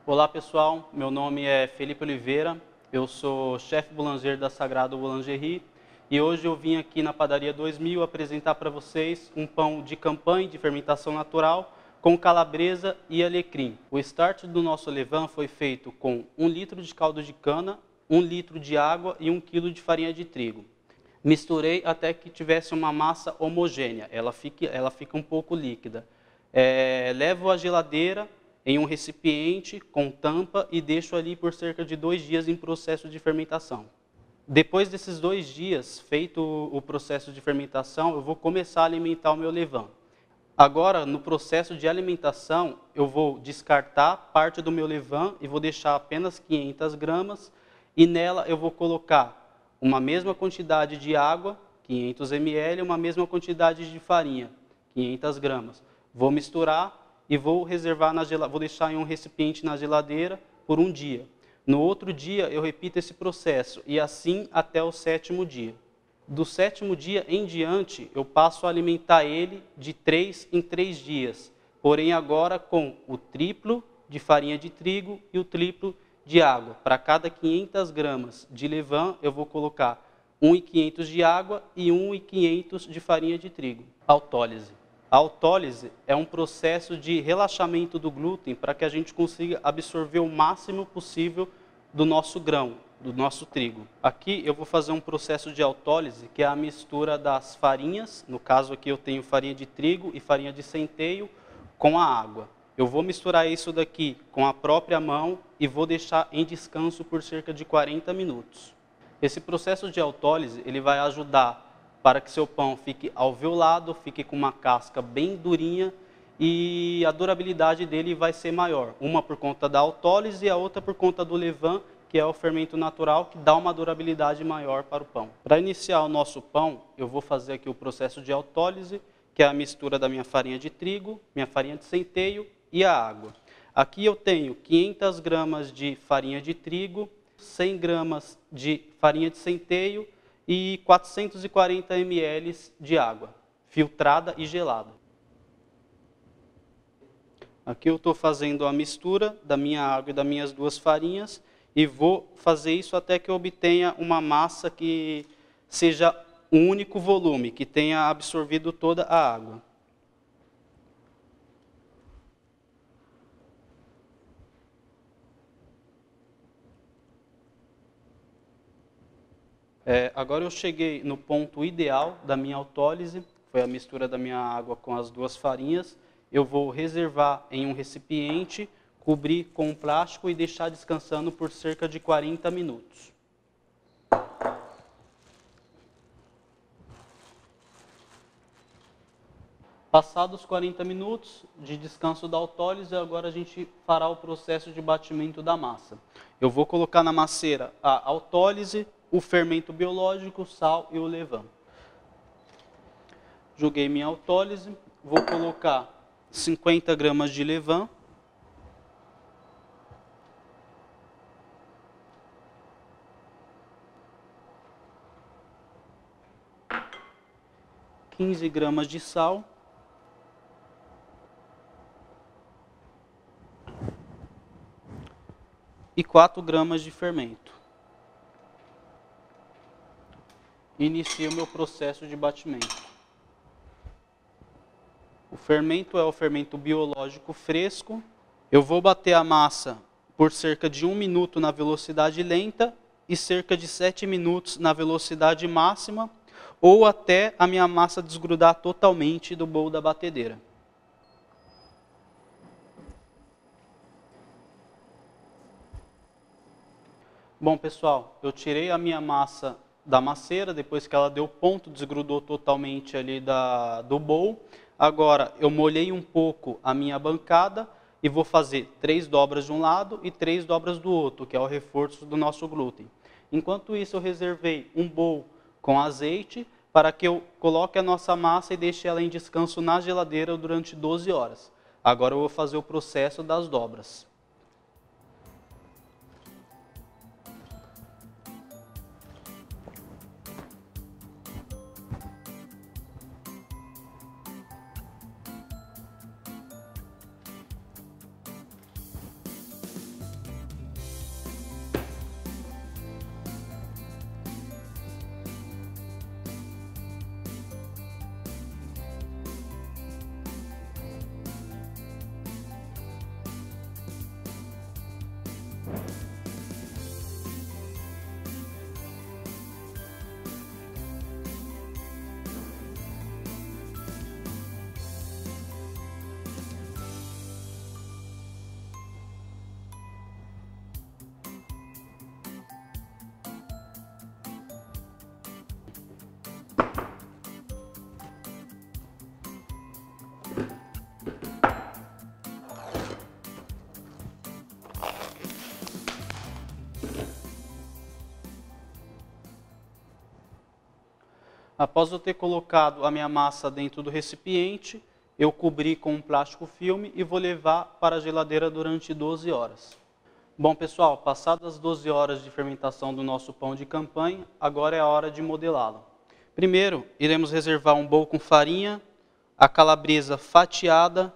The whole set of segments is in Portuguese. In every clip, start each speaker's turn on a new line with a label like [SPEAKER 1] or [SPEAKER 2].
[SPEAKER 1] Olá pessoal, meu nome é Felipe Oliveira, eu sou chefe boulanger da Sagrado Boulangerie e hoje eu vim aqui na Padaria 2000 apresentar para vocês um pão de campanha de fermentação natural com calabresa e alecrim. O start do nosso levain foi feito com 1 litro de caldo de cana, 1 litro de água e 1 quilo de farinha de trigo. Misturei até que tivesse uma massa homogênea, ela fica um pouco líquida. Levo à geladeira em um recipiente com tampa e deixo ali por cerca de 2 dias em processo de fermentação. Depois desses 2 dias, feito o processo de fermentação, eu vou começar a alimentar o meu levain. Agora, no processo de alimentação, eu vou descartar parte do meu levain e vou deixar apenas 500 gramas e nela eu vou colocar uma mesma quantidade de água, 500 ml, e uma mesma quantidade de farinha, 500 gramas. Vou misturar e vou reservar vou deixar em um recipiente na geladeira por 1 dia. No outro dia eu repito esse processo e assim até o 7º dia. Do 7º dia em diante eu passo a alimentar ele de 3 em 3 dias, porém agora com o triplo de farinha de trigo e o triplo de água. Para cada 500 gramas de levain eu vou colocar 1.500 de água e 1.500 de farinha de trigo. Autólise. A autólise é um processo de relaxamento do glúten para que a gente consiga absorver o máximo possível do nosso grão, do nosso trigo. Aqui eu vou fazer um processo de autólise, que é a mistura das farinhas, no caso aqui eu tenho farinha de trigo e farinha de centeio, com a água. Eu vou misturar isso daqui com a própria mão e vou deixar em descanso por cerca de 40 minutos. Esse processo de autólise ele vai ajudar para que seu pão fique alveolado, fique com uma casca bem durinha e a durabilidade dele vai ser maior. Uma por conta da autólise e a outra por conta do levain, que é o fermento natural, que dá uma durabilidade maior para o pão. Para iniciar o nosso pão, eu vou fazer aqui o processo de autólise, que é a mistura da minha farinha de trigo, minha farinha de centeio e a água. Aqui eu tenho 500 gramas de farinha de trigo, 100 gramas de farinha de centeio, e 440 ml de água, filtrada e gelada. Aqui eu estou fazendo a mistura da minha água e das minhas 2 farinhas e vou fazer isso até que eu obtenha uma massa que seja um único volume, que tenha absorvido toda a água. Agora eu cheguei no ponto ideal da minha autólise, foi a mistura da minha água com as 2 farinhas. Eu vou reservar em um recipiente, cobrir com um plástico e deixar descansando por cerca de 40 minutos. Passados 40 minutos de descanso da autólise, agora a gente fará o processo de batimento da massa. Eu vou colocar na masseira a autólise, o fermento biológico, o sal e o levain. Joguei minha autólise, vou colocar 50 gramas de levain. ,15 gramas de sal. E 4 gramas de fermento. Inicio o meu processo de batimento. O fermento é o fermento biológico fresco. Eu vou bater a massa por cerca de 1 minuto na velocidade lenta e cerca de 7 minutos na velocidade máxima, ou até a minha massa desgrudar totalmente do bowl da batedeira. Bom, pessoal, eu tirei a minha massa da masseira, depois que ela deu ponto, desgrudou totalmente ali do bowl. Agora, eu molhei um pouco a minha bancada e vou fazer 3 dobras de um lado e 3 dobras do outro, que é o reforço do nosso glúten. Enquanto isso, eu reservei um bowl com azeite para que eu coloque a nossa massa e deixe ela em descanso na geladeira durante 12 horas. Agora eu vou fazer o processo das dobras. Após eu ter colocado a minha massa dentro do recipiente, eu cobri com um plástico filme e vou levar para a geladeira durante 12 horas. Bom, pessoal, passadas as 12 horas de fermentação do nosso pão de campanha, agora é a hora de modelá-lo. Primeiro, iremos reservar um bowl com farinha, a calabresa fatiada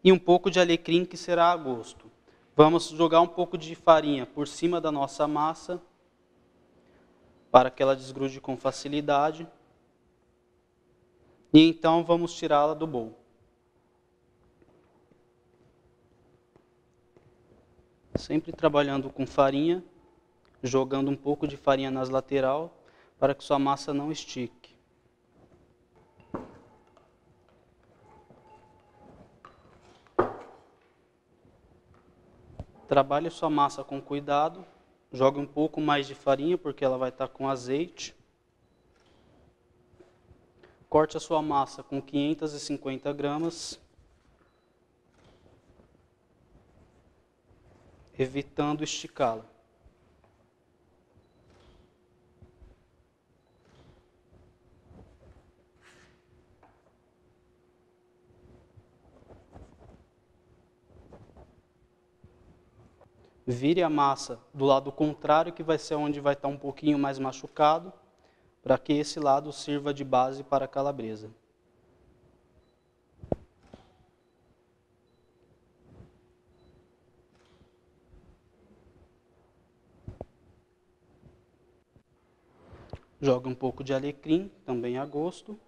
[SPEAKER 1] e um pouco de alecrim que será a gosto. Vamos jogar um pouco de farinha por cima da nossa massa para que ela desgrude com facilidade. E então vamos tirá-la do bowl. Sempre trabalhando com farinha, jogando um pouco de farinha nas laterais para que sua massa não estique. Trabalhe sua massa com cuidado, jogue um pouco mais de farinha porque ela vai estar com azeite. Corte a sua massa com 550 gramas, evitando esticá-la. Vire a massa do lado contrário, que vai ser onde vai estar um pouquinho mais machucado, para que esse lado sirva de base para a calabresa. Jogue um pouco de alecrim, também a gosto.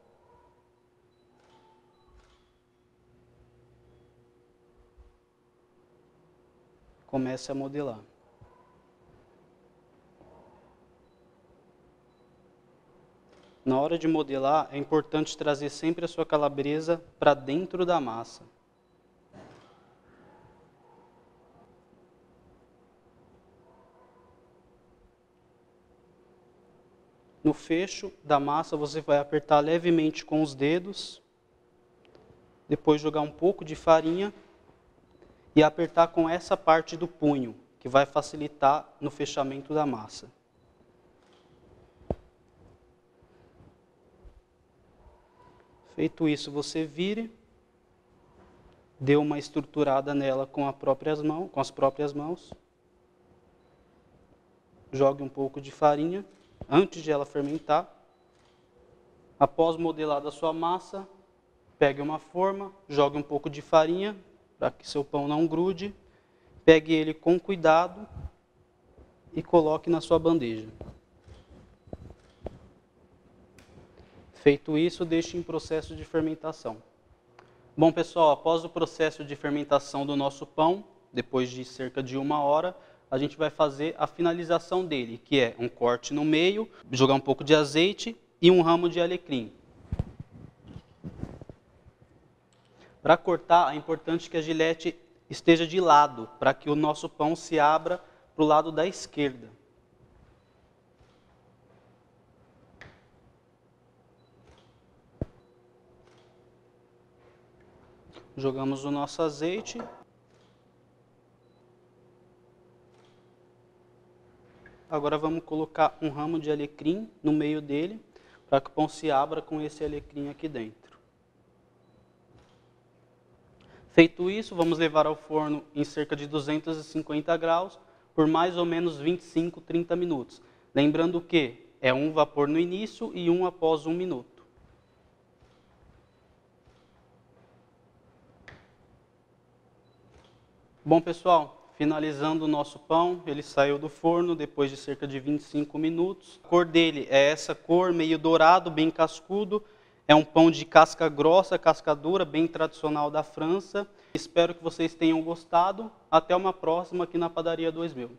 [SPEAKER 1] Comece a modelar. Na hora de modelar, é importante trazer sempre a sua calabresa para dentro da massa. No fecho da massa, você vai apertar levemente com os dedos, depois jogar um pouco de farinha e apertar com essa parte do punho, que vai facilitar no fechamento da massa. Feito isso, você vire, dê uma estruturada nela com as próprias mãos, jogue um pouco de farinha antes de ela fermentar. Após modelar a sua massa, pegue uma forma, jogue um pouco de farinha para que seu pão não grude, pegue ele com cuidado e coloque na sua bandeja. Feito isso, deixe em processo de fermentação. Bom, pessoal, após o processo de fermentação do nosso pão, depois de cerca de 1 hora, a gente vai fazer a finalização dele, que é um corte no meio, jogar um pouco de azeite e um ramo de alecrim. Para cortar, é importante que a gilete esteja de lado, para que o nosso pão se abra para o lado da esquerda. Jogamos o nosso azeite. Agora vamos colocar um ramo de alecrim no meio dele, para que o pão se abra com esse alecrim aqui dentro. Feito isso, vamos levar ao forno em cerca de 250 graus por mais ou menos 25, 30 minutos. Lembrando que é um vapor no início e um após 1 minuto. Bom, pessoal, finalizando o nosso pão, ele saiu do forno depois de cerca de 25 minutos. A cor dele é essa cor, meio dourado, bem cascudo. É um pão de casca grossa, casca dura, bem tradicional da França. Espero que vocês tenham gostado. Até uma próxima aqui na Padaria 2000.